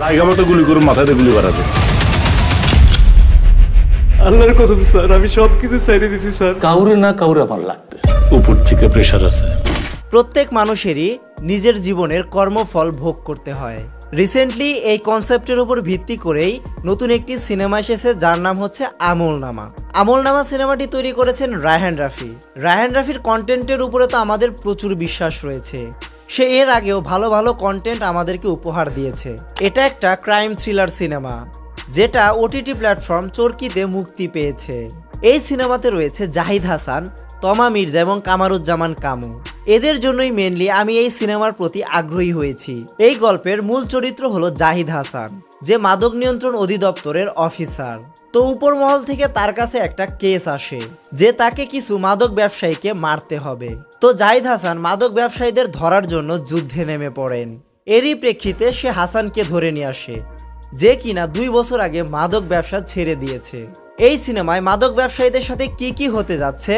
জায়গা মতো গুলি করে মাথাতে গুলি বাড়াবে। আল্লাহর কসম স্যার, আমি সবকিছু ছেড়ে দিছি স্যার। কাউরে না কাউরে আমার লাগবে, উপর থেকে প্রেশার আছে। প্রত্যেক মানুষেরই নিজের জীবনের কর্মফল ভোগ করতে হয়। রিসেন্টলি এই কনসেপ্টের উপর ভিত্তি করেই নতুন একটি সিনেমা এসেছে, যার নাম হচ্ছে আমলনামা। আমলনামা সিনেমাটি তৈরি করেছেন রায়হান রাফি। রায়হান রাফির কন্টেন্টের উপরে তো আমাদের প্রচুর বিশ্বাস রয়েছে। সে এর আগেও ভালো ভালো কন্টেন্ট আমাদেরকে উপহার দিয়েছে। এটা একটা ক্রাইম থ্রিলার সিনেমা, যেটা ওটিটি প্ল্যাটফর্ম চরকিতে মুক্তি পেয়েছে। এই সিনেমাতে রয়েছে জাহিদ হাসান, তমা মির্জা এবং কামারুজ্জামান কামু। এদের জন্যই মেনলি আমি এই সিনেমার প্রতি আগ্রহী হয়েছি। এই গল্পের মূল চরিত্র হলো জাহিদ হাসান, যে মাদক নিয়ন্ত্রণ অধিদপ্তরের অফিসার। তো উপর মহল থেকে তার কাছে একটা কেস আসে যে তাকে কিছু মাদক ব্যবসায়ীকে মারতে হবে। তো জাহিদ হাসান মাদক ব্যবসায়ীদের ধরার জন্য যুদ্ধে নেমে পড়েন। এরই প্রেক্ষিতে সে হাসানকে ধরে নিয়ে আসে, যে কিনা 2 বছর আগে মাদক ব্যবসা ছেড়ে দিয়েছে। এই সিনেমায় মাদক ব্যবসায়ীদের সাথে কি কি হতে যাচ্ছে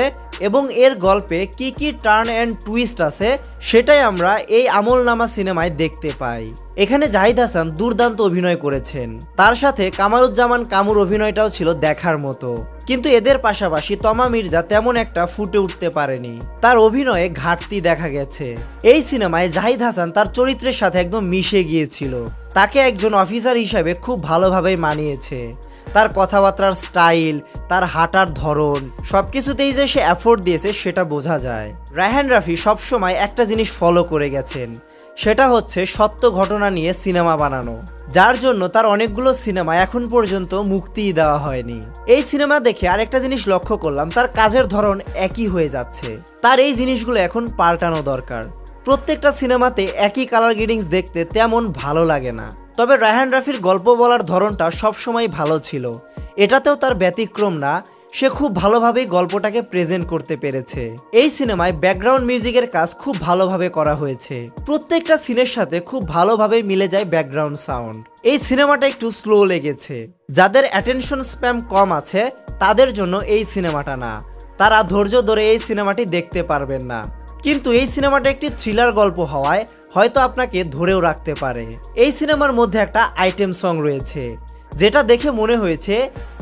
এবং এর গল্পে কি কি টার্ন অ্যান্ড টুইস্ট আছে, সেটাই আমরা এই আমলনামা সিনেমায় দেখতে পাই। এখানে জাহিদ হাসান দুর্দান্ত অভিনয় করেছেন, তার সাথে কামারুজ্জামান কামুর অভিনয়টাও ছিল দেখার মতো। কিন্তু এদের পাশাপাশি তমা মির্জা তেমন একটা ফুটে উঠতে পারেনি, তার অভিনয়ে ঘাটতি দেখা গেছে। এই সিনেমায় জাহিদ হাসান তার চরিত্রের সাথে একদম মিশে গিয়েছিল, তাকে একজন অফিসার হিসাবে খুব ভালোভাবেই মানিয়েছে। তার কথাবার্তার স্টাইল, তার হাঁটার ধরন, সবকিছুতেই যে সে এফোর্ট দিয়েছে সেটা বোঝা যায়। রায়হান রাফি সবসময় একটা জিনিস ফলো করে গেছেন, সেটা হচ্ছে সত্য ঘটনা নিয়ে সিনেমা বানানো, যার জন্য তার অনেকগুলো সিনেমা এখন পর্যন্ত মুক্তিই দেওয়া হয়নি। এই সিনেমা দেখে আরেকটা জিনিস লক্ষ্য করলাম, তার কাজের ধরন একই হয়ে যাচ্ছে। তার এই জিনিসগুলো এখন পাল্টানো দরকার। প্রত্যেকটা সিনেমাতে একই কালার গ্রেডিংস দেখতে তেমন ভালো লাগে না। তবে রায়হান রাফির গল্প বলার ধরনটা সবসময় ভালো ছিল, এটাতেও তার ব্যতিক্রম না। সে খুব ভালোভাবেই গল্পটাকে প্রেজেন্ট করতে পেরেছে। এই সিনেমায় ব্যাকগ্রাউন্ড মিউজিকের কাজ খুব ভালোভাবে করা হয়েছে। প্রত্যেকটা সিনের সাথে খুব ভালোভাবে মিলে যায় ব্যাকগ্রাউন্ড সাউন্ড। এই সিনেমাটা একটু স্লো লেগেছে। যাদের অ্যাটেনশন স্প্যাম কম আছে তাদের জন্য এই সিনেমাটা না, তারা ধৈর্য ধরে এই সিনেমাটি দেখতে পারবেন না। কিন্তু এই সিনেমাটা একটি থ্রিলার গল্প হওয়ায় হয়তো আপনাকে ধরেও রাখতে পারে। এই সিনেমার মধ্যে একটা আইটেম সং রয়েছে, যেটা দেখে মনে হয়েছে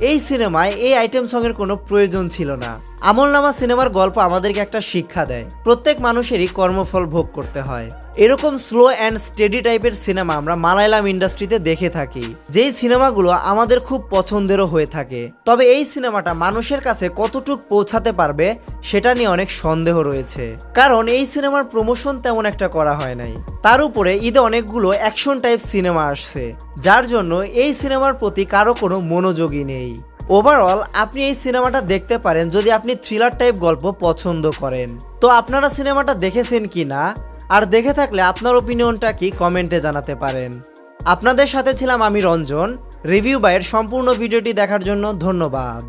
এই সিনেমায় এই আইটেম সঙের কোনো প্রয়োজন ছিল না। আমলনামা সিনেমার গল্প আমাদেরকে একটা শিক্ষা দেয়, প্রত্যেক মানুষেরই কর্মফল ভোগ করতে হয়। এরকম স্লো অ্যান্ড স্টেডি টাইপের সিনেমা আমরা মালায়ালাম ইন্ডাস্ট্রিতে দেখে থাকি, যেই সিনেমাগুলো আমাদের খুব পছন্দেরও হয়ে থাকে। তবে এই সিনেমাটা মানুষের কাছে কতটুকু পৌঁছাতে পারবে সেটা নিয়ে অনেক সন্দেহ রয়েছে, কারণ এই সিনেমার প্রমোশন তেমন একটা করা হয় নাই। তার উপরে ঈদে অনেকগুলো অ্যাকশন টাইপ সিনেমা আসছে, যার জন্য এই সিনেমার প্রতি কারো কোনো মনোযোগী নেই। ওভারঅল আপনি এই সিনেমাটা দেখতে পারেন যদি আপনি থ্রিলার টাইপ গল্প পছন্দ করেন। তো আপনারা সিনেমাটা দেখেছেন কি না, আর দেখে থাকলে আপনার ওপিনিয়নটা কি কমেন্টে জানাতে পারেন। আপনাদের সাথে ছিলাম আমি রঞ্জন। রিভিউ বাইয়ের সম্পূর্ণ ভিডিওটি দেখার জন্য ধন্যবাদ।